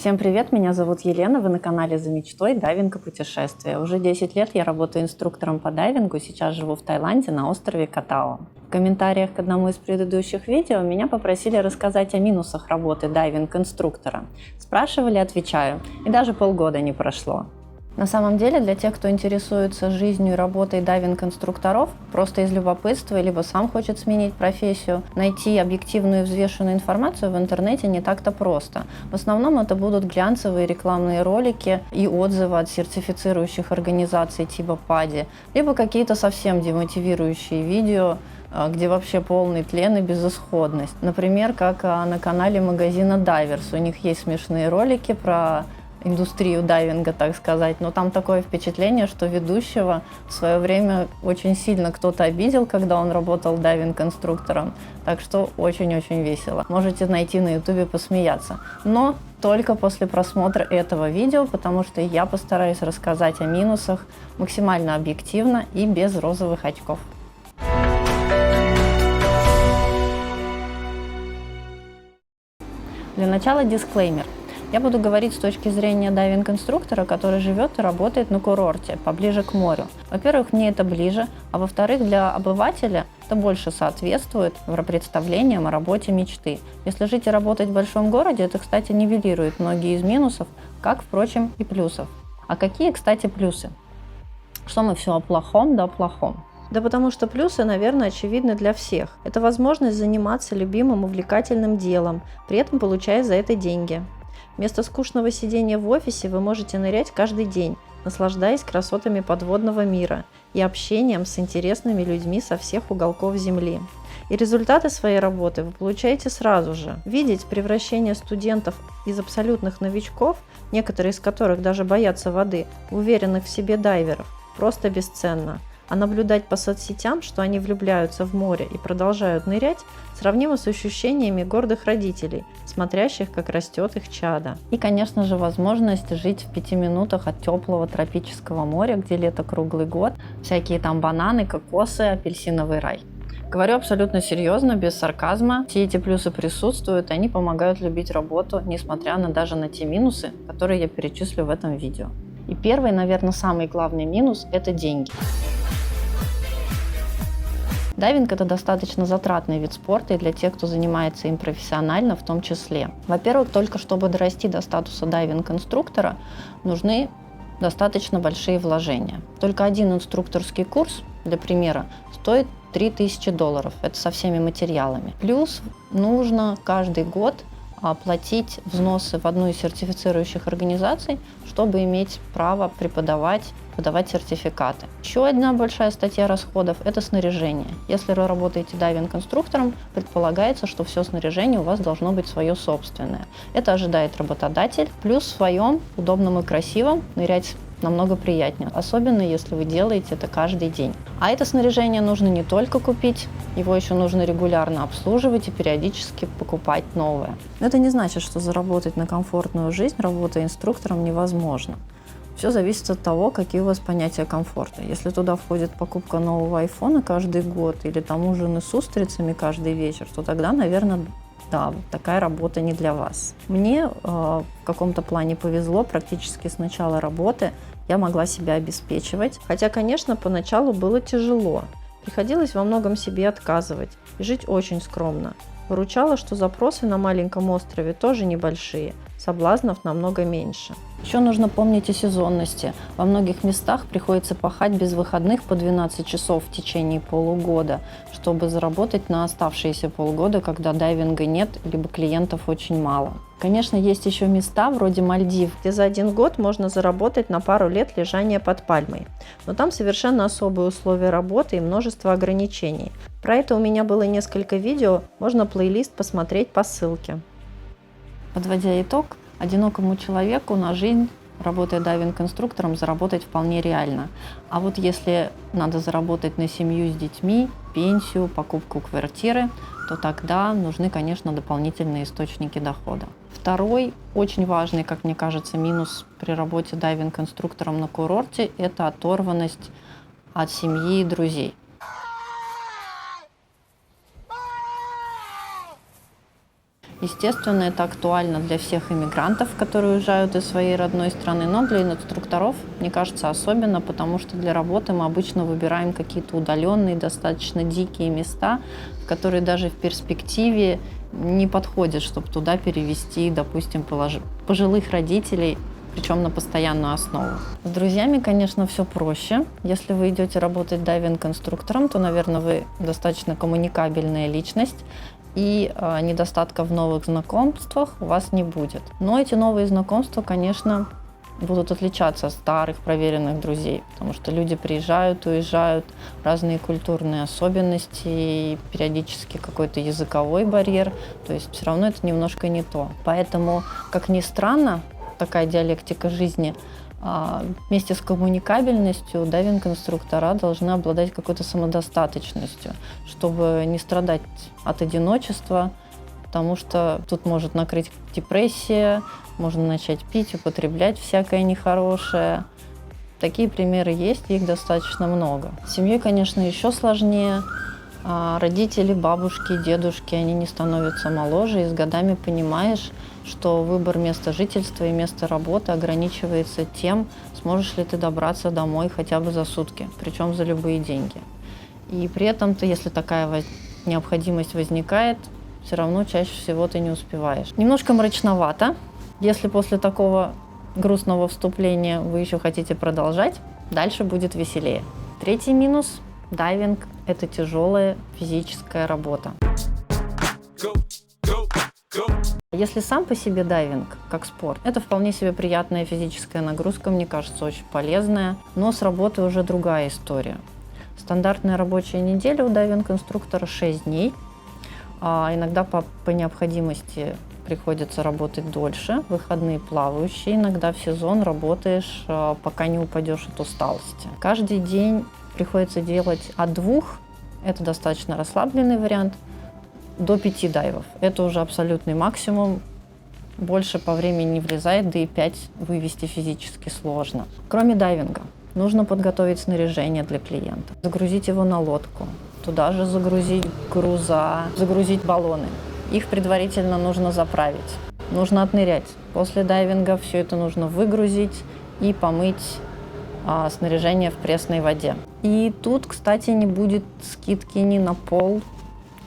Всем привет, меня зовут Елена, вы на канале «За мечтой. Дайвинг и путешествия». Уже 10 лет я работаю инструктором по дайвингу, сейчас живу в Таиланде на острове Катао. В комментариях к одному из предыдущих видео меня попросили рассказать о минусах работы дайвинг-инструктора. Спрашивали, отвечаю, и даже полгода не прошло. На самом деле, для тех, кто интересуется жизнью и работой дайвинг-инструкторов, просто из любопытства, либо сам хочет сменить профессию, найти объективную и взвешенную информацию в интернете не так-то просто. В основном это будут глянцевые рекламные ролики и отзывы от сертифицирующих организаций типа PADI, либо какие-то совсем демотивирующие видео, где вообще полный тлен и безысходность. Например, как на канале магазина Divers. У них есть смешные ролики про индустрию дайвинга, так сказать, но там такое впечатление, что ведущего в свое время очень сильно кто-то обидел, когда он работал дайвинг-инструктором, так что очень-очень весело. Можете найти на ютубе посмеяться, но только после просмотра этого видео, потому что я постараюсь рассказать о минусах максимально объективно и без розовых очков. Для начала дисклеймер. Я буду говорить с точки зрения дайвинг-инструктора, который живет и работает на курорте, поближе к морю. Во-первых, мне это ближе, а во-вторых, для обывателя это больше соответствует представлениям о работе мечты. Если жить и работать в большом городе, это, кстати, нивелирует многие из минусов, как, впрочем, и плюсов. А какие, кстати, плюсы? Что мы все о плохом, да о плохом? Да потому что плюсы, наверное, очевидны для всех. Это возможность заниматься любимым увлекательным делом, при этом получая за это деньги. Вместо скучного сидения в офисе вы можете нырять каждый день, наслаждаясь красотами подводного мира и общением с интересными людьми со всех уголков Земли. И результаты своей работы вы получаете сразу же. Видеть превращение студентов из абсолютных новичков, некоторые из которых даже боятся воды, в уверенных в себе дайверов, просто бесценно. А наблюдать по соцсетям, что они влюбляются в море и продолжают нырять, сравнимо с ощущениями гордых родителей, смотрящих, как растет их чадо. И, конечно же, возможность жить в 5 минутах от теплого тропического моря, где лето круглый год, всякие там бананы, кокосы, апельсиновый рай. Говорю абсолютно серьезно, без сарказма. Все эти плюсы присутствуют, и они помогают любить работу, несмотря даже на те минусы, которые я перечислю в этом видео. И первый, наверное, самый главный минус – это деньги. Дайвинг – это достаточно затратный вид спорта и для тех, кто занимается им профессионально в том числе. Во-первых, только чтобы дорасти до статуса дайвинг-инструктора, нужны достаточно большие вложения. Только один инструкторский курс, для примера, стоит $3000. Это со всеми материалами. Плюс нужно каждый год платить взносы в одну из сертифицирующих организаций, чтобы иметь право подавать сертификаты. Еще одна большая статья расходов – это снаряжение. Если вы работаете дайвинг-инструктором, предполагается, что все снаряжение у вас должно быть свое собственное. Это ожидает работодатель. Плюс в своем, удобном и красивом, нырять намного приятнее, особенно если вы делаете это каждый день. А это снаряжение нужно не только купить, его еще нужно регулярно обслуживать и периодически покупать новое. Но это не значит, что заработать на комфортную жизнь, работая инструктором, невозможно. Все зависит от того, какие у вас понятия комфорта. Если туда входит покупка нового айфона каждый год или там ужины с устрицами каждый вечер, то тогда, наверное, да, такая работа не для вас. Мне в каком-то плане повезло, практически с начала работы я могла себя обеспечивать. Хотя, конечно, поначалу было тяжело. Приходилось во многом себе отказывать и жить очень скромно. Выручало, что запросы на маленьком острове тоже небольшие, соблазнов намного меньше. Еще нужно помнить о сезонности. Во многих местах приходится пахать без выходных по 12 часов в течение полугода, чтобы заработать на оставшиеся полгода, когда дайвинга нет, либо клиентов очень мало. Конечно, есть еще места вроде Мальдив, где за один год можно заработать на пару лет лежания под пальмой. Но там совершенно особые условия работы и множество ограничений. Про это у меня было несколько видео, можно плейлист посмотреть по ссылке. Подводя итог, одинокому человеку на жизнь, работая дайвинг-инструктором, заработать вполне реально. А вот если надо заработать на семью с детьми, пенсию, покупку квартиры, то тогда нужны, конечно, дополнительные источники дохода. Второй, очень важный, как мне кажется, минус при работе дайвинг-инструктором на курорте – это оторванность от семьи и друзей. Естественно, это актуально для всех иммигрантов, которые уезжают из своей родной страны, но для инструкторов, мне кажется, особенно, потому что для работы мы обычно выбираем какие-то удаленные, достаточно дикие места, которые даже в перспективе не подходят, чтобы туда перевести, допустим, пожилых родителей, причем на постоянную основу. С друзьями, конечно, все проще. Если вы идете работать дайвинг-инструктором, то, наверное, вы достаточно коммуникабельная личность, и недостатков в новых знакомствах у вас не будет. Но эти новые знакомства, конечно, будут отличаться от старых проверенных друзей, потому что люди приезжают, уезжают, разные культурные особенности, и периодически какой-то языковой барьер, то есть все равно это немножко не то. Поэтому, как ни странно, такая диалектика жизни, вместе с коммуникабельностью дайвинг-инструктора должны обладать какой-то самодостаточностью, чтобы не страдать от одиночества, потому что тут может накрыть депрессия, можно начать пить, употреблять всякое нехорошее. Такие примеры есть, их достаточно много. С семьей, конечно, еще сложнее. Родители, бабушки, дедушки, они не становятся моложе, и с годами понимаешь, что выбор места жительства и места работы ограничивается тем, сможешь ли ты добраться домой хотя бы за сутки, причем за любые деньги. И при этом ты, если такая необходимость возникает, все равно чаще всего ты не успеваешь. Немножко мрачновато. Если после такого грустного вступления вы еще хотите продолжать, дальше будет веселее. Третий минус – дайвинг – это тяжелая физическая работа. Если сам по себе дайвинг, как спорт, это вполне себе приятная физическая нагрузка, мне кажется, очень полезная, но с работой уже другая история. Стандартная рабочая неделя у дайвинг-инструктора 6 дней, иногда по необходимости приходится работать дольше, выходные плавающие, иногда в сезон работаешь, пока не упадешь от усталости. Каждый день приходится делать от 2, это достаточно расслабленный вариант, до 5 дайвов. Это уже абсолютный максимум. Больше по времени не влезает, да и 5 вывести физически сложно. Кроме дайвинга, нужно подготовить снаряжение для клиента, загрузить его на лодку, туда же загрузить груза, загрузить баллоны. Их предварительно нужно заправить, нужно отнырять. После дайвинга все это нужно выгрузить и помыть снаряжение в пресной воде. И тут, кстати, не будет скидки ни на пол,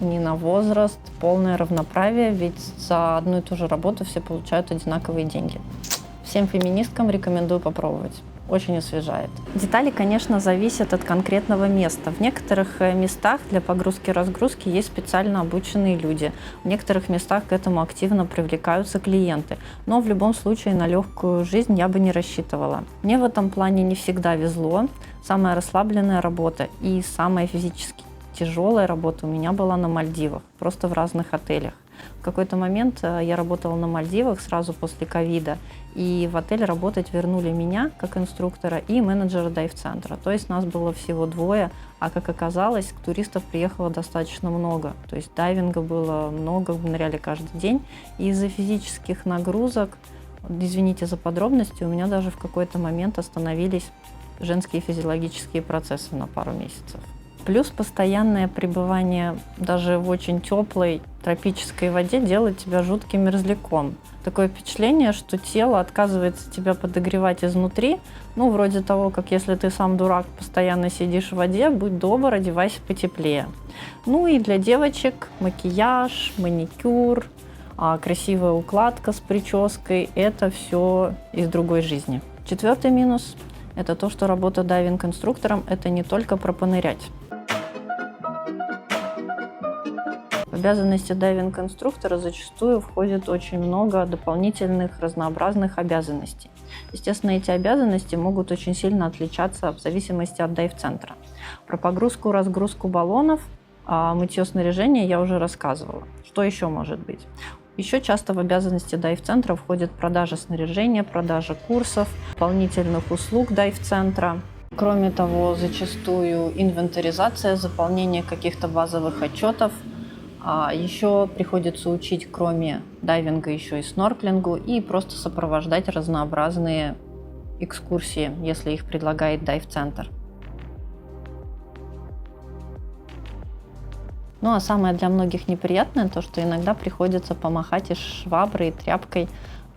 ни на возраст, полное равноправие, ведь за одну и ту же работу все получают одинаковые деньги. Всем феминисткам рекомендую попробовать. Очень освежает. Детали, конечно, зависят от конкретного места. В некоторых местах для погрузки-разгрузки есть специально обученные люди. В некоторых местах к этому активно привлекаются клиенты. Но в любом случае на легкую жизнь я бы не рассчитывала. Мне в этом плане не всегда везло. Самая расслабленная работа и самая физически тяжелая работа у меня была на Мальдивах, просто в разных отелях. В какой-то момент я работала на Мальдивах сразу после ковида, и в отель работать вернули меня как инструктора и менеджера дайв-центра. То есть нас было всего 2, а как оказалось, туристов приехало достаточно много. То есть дайвинга было много, ныряли каждый день. И из-за физических нагрузок, извините за подробности, у меня даже в какой-то момент остановились женские физиологические процессы на пару месяцев. Плюс постоянное пребывание даже в очень теплой тропической воде делает тебя жутким мерзляком. Такое впечатление, что тело отказывается тебя подогревать изнутри. Вроде того, как если ты сам дурак, постоянно сидишь в воде, будь добр, одевайся потеплее. И для девочек макияж, маникюр, красивая укладка с прической – это все из другой жизни. 4-й минус – это то, что работа дайвинг-инструктором – это не только про понырять. В обязанности дайвинг-инструктора зачастую входит очень много дополнительных разнообразных обязанностей. Естественно, эти обязанности могут очень сильно отличаться в зависимости от дайв-центра. Про погрузку-разгрузку баллонов, мытье снаряжения я уже рассказывала. Что еще может быть? Еще часто в обязанности дайв-центра входит продажа снаряжения, продажа курсов, дополнительных услуг дайв-центра. Кроме того, зачастую инвентаризация, заполнение каких-то базовых отчетов. Еще приходится учить, кроме дайвинга, еще и снорклингу и просто сопровождать разнообразные экскурсии, если их предлагает дайв-центр. Ну а самое для многих неприятное, то что иногда приходится помахать и шваброй, и тряпкой,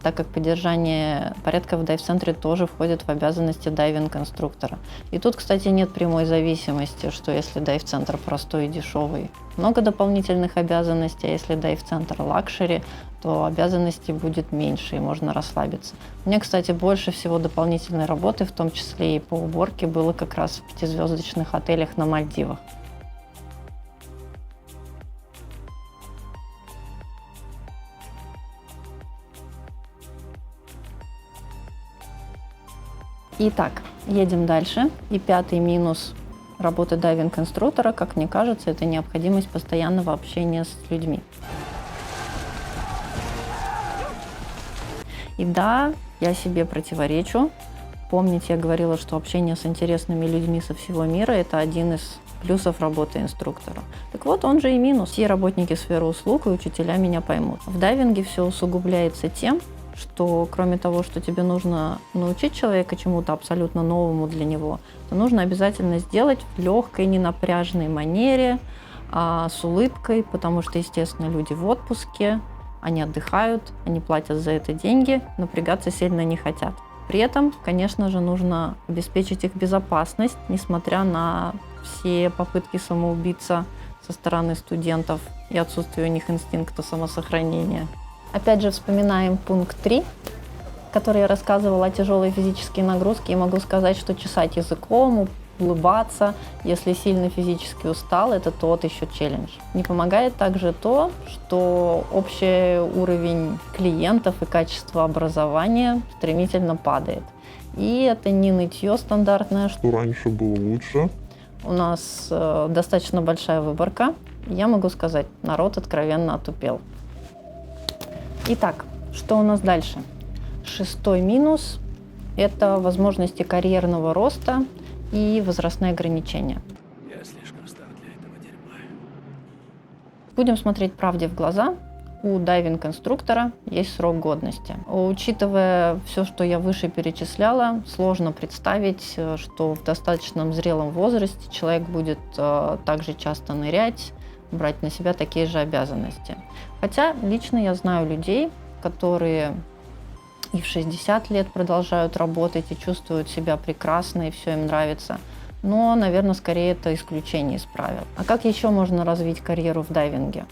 так как поддержание порядка в дайв-центре тоже входит в обязанности дайвинг-инструктора. И тут, кстати, нет прямой зависимости, что если дайв-центр простой и дешевый, много дополнительных обязанностей, а если дайв-центр лакшери, то обязанностей будет меньше и можно расслабиться. Мне, кстати, больше всего дополнительной работы, в том числе и по уборке, было как раз в 5-звездочных отелях на Мальдивах. Итак, едем дальше. И пятый минус работы дайвинг-инструктора, как мне кажется, это необходимость постоянного общения с людьми. И да, я себе противоречу. Помните, я говорила, что общение с интересными людьми со всего мира – это один из плюсов работы инструктора. Так вот, он же и минус. Все работники сферы услуг и учителя меня поймут. В дайвинге все усугубляется тем, что кроме того, что тебе нужно научить человека чему-то абсолютно новому для него, то нужно обязательно сделать в легкой, ненапряжной манере, с улыбкой, потому что, естественно, люди в отпуске, они отдыхают, они платят за это деньги, напрягаться сильно не хотят. При этом, конечно же, нужно обеспечить их безопасность, несмотря на все попытки самоубийца со стороны студентов и отсутствие у них инстинкта самосохранения. Опять же, вспоминаем пункт 3, который я рассказывала о тяжелой физической нагрузке, и могу сказать, что чесать языком, улыбаться, если сильно физически устал, это тот еще челлендж. Не помогает также то, что общий уровень клиентов и качество образования стремительно падает. И это не нытье стандартное, что раньше было лучше. У нас достаточно большая выборка. Я могу сказать, народ откровенно отупел. Итак, что у нас дальше? 6-й минус – это возможности карьерного роста и возрастные ограничения. Я слишком стар для этого дерьма. Будем смотреть правде в глаза. У дайвинг-инструктора есть срок годности. Учитывая все, что я выше перечисляла, сложно представить, что в достаточно зрелом возрасте человек будет также часто нырять, брать на себя такие же обязанности. Хотя лично я знаю людей, которые и в 60 лет продолжают работать и чувствуют себя прекрасно, и все им нравится. Но, наверное, скорее это исключение из правил. А как еще можно развить карьеру в дайвинге?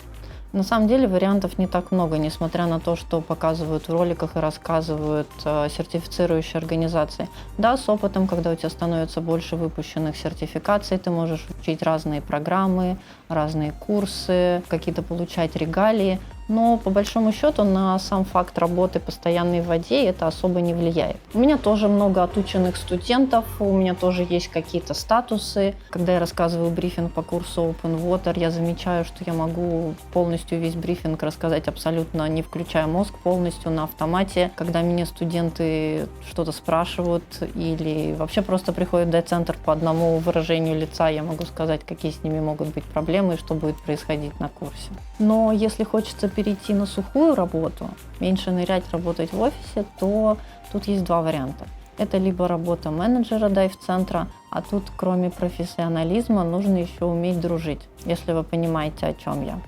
На самом деле вариантов не так много, несмотря на то, что показывают в роликах и рассказывают сертифицирующие организации. Да, с опытом, когда у тебя становится больше выпущенных сертификаций, ты можешь учить разные программы, разные курсы, какие-то получать регалии, но по большому счету на сам факт работы постоянной в воде это особо не влияет. У меня тоже много отученных студентов, у меня тоже есть какие-то статусы. Когда я рассказываю брифинг по курсу Open Water, я замечаю, что я могу полностью весь брифинг рассказать абсолютно не включая мозг, полностью на автомате. Когда меня студенты что-то спрашивают или вообще просто приходят в дайв-центр по одному выражению лица, я могу сказать, какие с ними могут быть проблемы и что будет происходить на курсе. Но если хочется перейти на сухую работу, меньше нырять, работать в офисе, то тут есть два варианта. Это либо работа менеджера дайв-центра, а тут кроме профессионализма нужно еще уметь дружить, если вы понимаете, о чем я.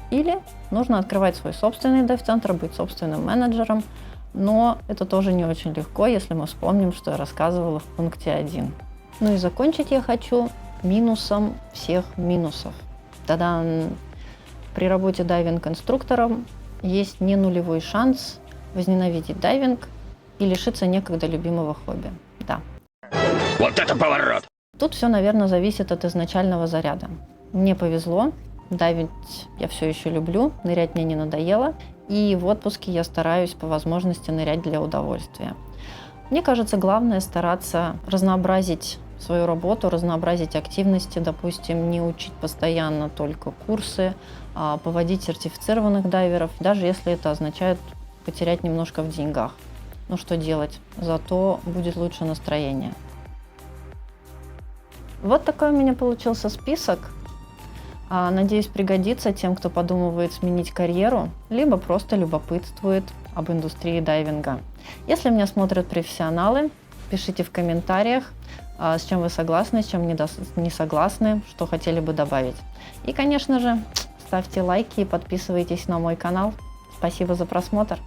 Или нужно открывать свой собственный дайв-центр, быть собственным менеджером, но это тоже не очень легко, если мы вспомним, что я рассказывала в пункте 1. Ну и закончить я хочу минусом всех минусов. Та-дам! При работе дайвинг-инструктором есть не нулевой шанс возненавидеть дайвинг и лишиться некогда любимого хобби. Да. Вот это поворот! Тут все, наверное, зависит от изначального заряда. Мне повезло, дайвить я все еще люблю, нырять мне не надоело, и в отпуске я стараюсь по возможности нырять для удовольствия. Мне кажется, главное стараться разнообразить свою работу, разнообразить активности, допустим, не учить постоянно только курсы, а поводить сертифицированных дайверов, даже если это означает потерять немножко в деньгах. Ну что делать? Зато будет лучше настроение. Вот такой у меня получился список. Надеюсь, пригодится тем, кто подумывает сменить карьеру, либо просто любопытствует об индустрии дайвинга. Если меня смотрят профессионалы, пишите в комментариях. с чем вы согласны, с чем не согласны, что хотели бы добавить. И, конечно же, ставьте лайки и подписывайтесь на мой канал. Спасибо за просмотр.